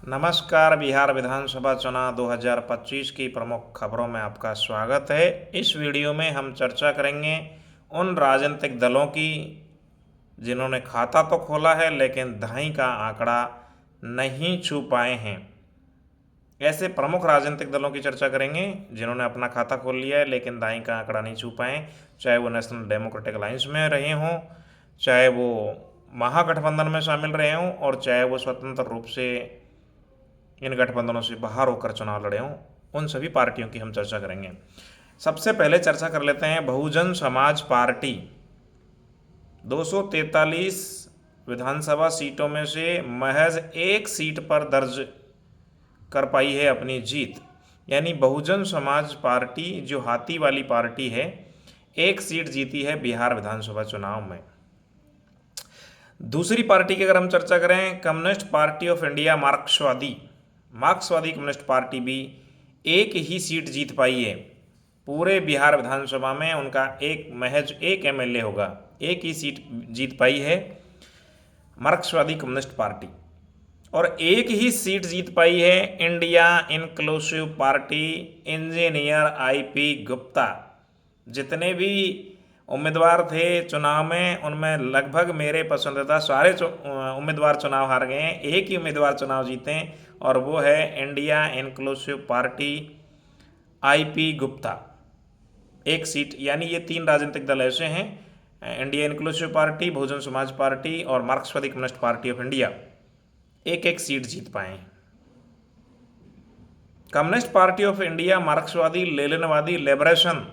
नमस्कार। बिहार विधानसभा चुनाव 2025 की प्रमुख खबरों में आपका स्वागत है। इस वीडियो में हम चर्चा करेंगे उन राजनीतिक दलों की जिन्होंने खाता तो खोला है लेकिन दहाई का आंकड़ा नहीं छू पाए हैं। ऐसे प्रमुख राजनीतिक दलों की चर्चा करेंगे जिन्होंने अपना खाता खोल लिया है लेकिन दहाई का आंकड़ा नहीं छू पाए, चाहे वो नेशनल डेमोक्रेटिक अलायंस में रहे हों, चाहे वो महागठबंधन में शामिल रहे हों और चाहे वो स्वतंत्र रूप से इन गठबंधनों से बाहर होकर चुनाव लड़े हों। उन सभी पार्टियों की हम चर्चा करेंगे। सबसे पहले चर्चा कर लेते हैं बहुजन समाज पार्टी। 243 विधानसभा सीटों में से महज एक सीट पर दर्ज कर पाई है अपनी जीत, यानी बहुजन समाज पार्टी जो हाथी वाली पार्टी है, एक सीट जीती है बिहार विधानसभा चुनाव में। दूसरी पार्टी की अगर हम चर्चा करें, कम्युनिस्ट पार्टी ऑफ इंडिया मार्क्सवादी कम्युनिस्ट पार्टी भी एक ही सीट जीत पाई है। पूरे बिहार विधानसभा में उनका महज एक एमएलए होगा, एक ही सीट जीत पाई है मार्क्सवादी कम्युनिस्ट पार्टी। और एक ही सीट जीत पाई है India inclusive party engineer IP Gupta. जितने भी उम्मीदवार थे चुनाव में, उनमें लगभग मेरे पसंदीदा सारे उम्मीदवार चुनाव हार गए हैं, एक ही उम्मीदवार चुनाव जीते और वो है India inclusive party IP Gupta, एक सीट। यानी ये तीन राजनीतिक दल ऐसे हैं, India inclusive party, Bahujan Samaj party और मार्क्सवादी कम्युनिस्ट पार्टी ऑफ इंडिया, एक एक सीट जीत पाए। कम्युनिस्ट पार्टी ऑफ इंडिया मार्क्सवादी लेनिनवादी लिबरेशन,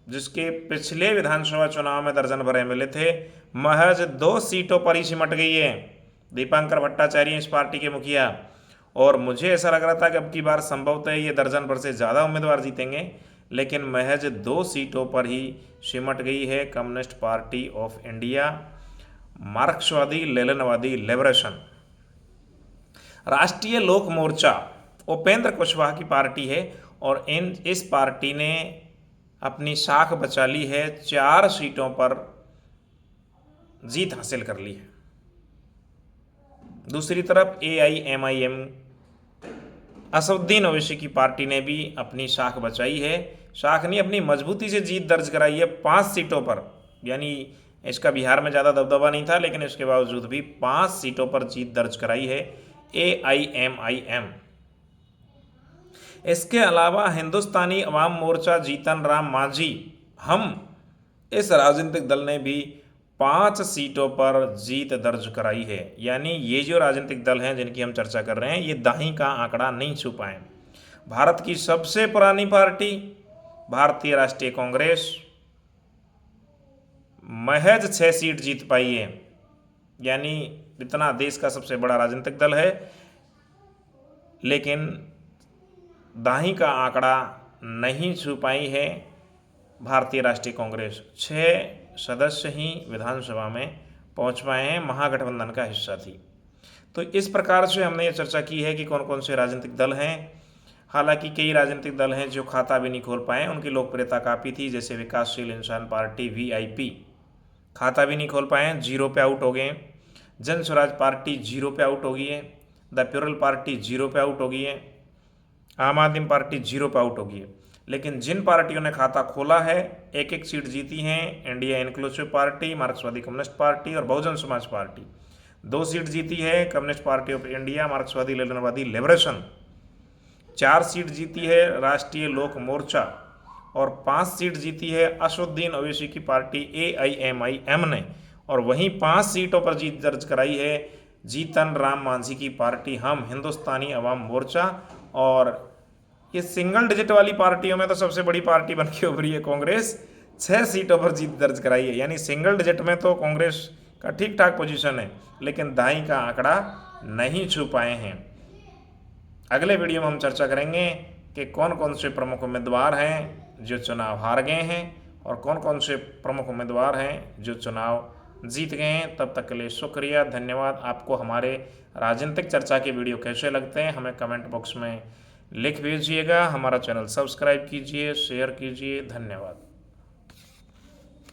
जिसके पिछले विधानसभा चुनाव में दर्जन भर एमएलए थे, महज 2 सीटों पर ही सिमट गई है। दीपांकर भट्टाचार्य इस पार्टी के मुखिया, और मुझे ऐसा लग रहा था कि अब की बार संभवतः ये दर्जन भर से ज़्यादा उम्मीदवार जीतेंगे, लेकिन महज 2 सीटों पर ही सिमट गई है कम्युनिस्ट पार्टी ऑफ इंडिया मार्क्सवादी लेनिनवादी लिबरेशन। राष्ट्रीय लोक मोर्चा उपेंद्र कुशवाहा की पार्टी है और इस पार्टी ने अपनी साख बचा ली है, 4 सीटों पर जीत हासिल कर ली है। दूसरी तरफ AIMIM असदुद्दीन ओवैसी की पार्टी ने भी अपनी साख बचाई है, साख नहीं अपनी मजबूती से जीत दर्ज कराई है 5 सीटों पर। यानी इसका बिहार में ज़्यादा दबदबा नहीं था, लेकिन इसके बावजूद भी 5 सीटों पर जीत दर्ज कराई है AIMIM। इसके अलावा हिंदुस्तानी अवाम मोर्चा जीतन राम मांझी, हम इस राजनीतिक दल ने भी 5 सीटों पर जीत दर्ज कराई है। यानी ये जो राजनीतिक दल हैं जिनकी हम चर्चा कर रहे हैं, ये दहाई का आंकड़ा नहीं छू पाए। भारत की सबसे पुरानी पार्टी भारतीय राष्ट्रीय कांग्रेस महज 6 सीट जीत पाई है। यानी इतना देश का सबसे बड़ा राजनीतिक दल है, लेकिन दहाई का आंकड़ा नहीं छू पाई है भारतीय राष्ट्रीय कांग्रेस। 6 सदस्य ही विधानसभा में पहुंच पाए हैं, महागठबंधन का हिस्सा थी। तो इस प्रकार से हमने ये चर्चा की है कि कौन कौन से राजनीतिक दल हैं। हालांकि कई राजनीतिक दल हैं जो खाता भी नहीं खोल पाए, उनकी लोकप्रियता काफ़ी थी, जैसे विकासशील इंसान पार्टी VIP खाता भी नहीं खोल पाए, 0 पे आउट हो गए। जन स्वराज पार्टी 0 पे आउट हो गई है। द प्यूरल पार्टी 0 पे आउट हो गई है। आम आदमी पार्टी 0 पे आउट हो गई है। लेकिन जिन पार्टियों ने खाता खोला है, एक एक सीट जीती हैं। इंडिया इंक्लूसिव पार्टी, मार्क्सवादी कम्युनिस्ट पार्टी और बहुजन समाज पार्टी 2 सीट जीती है। कम्युनिस्ट पार्टी ऑफ इंडिया मार्क्सवादी लेनिनवादी लिबरेशन 4 सीट जीती है। राष्ट्रीय लोक मोर्चा और 5 सीट जीती है असदुद्दीन ओवैसी की पार्टी AIMIM ने, और वहीं 5 सीटों पर जीत दर्ज कराई है जीतन राम मांझी की पार्टी, हम हिंदुस्तानी अवाम मोर्चा। और ये सिंगल डिजिट वाली पार्टियों में तो सबसे बड़ी पार्टी बन के उभरी है कांग्रेस, 6 सीटों पर जीत दर्ज कराई है। यानी सिंगल डिजिट में तो कांग्रेस का ठीक ठाक पोजीशन है, लेकिन दहाई का आंकड़ा नहीं छू पाए हैं। अगले वीडियो में हम चर्चा करेंगे कि कौन कौन से प्रमुख उम्मीदवार हैं जो चुनाव हार गए हैं और कौन कौन से प्रमुख उम्मीदवार हैं जो चुनाव जीत गए हैं। तब तक के लिए शुक्रिया, धन्यवाद। आपको हमारे राजनीतिक चर्चा के वीडियो कैसे लगते हैं हमें कमेंट बॉक्स में लिख भेजिएगा। हमारा चैनल सब्सक्राइब कीजिए, शेयर कीजिए। धन्यवाद।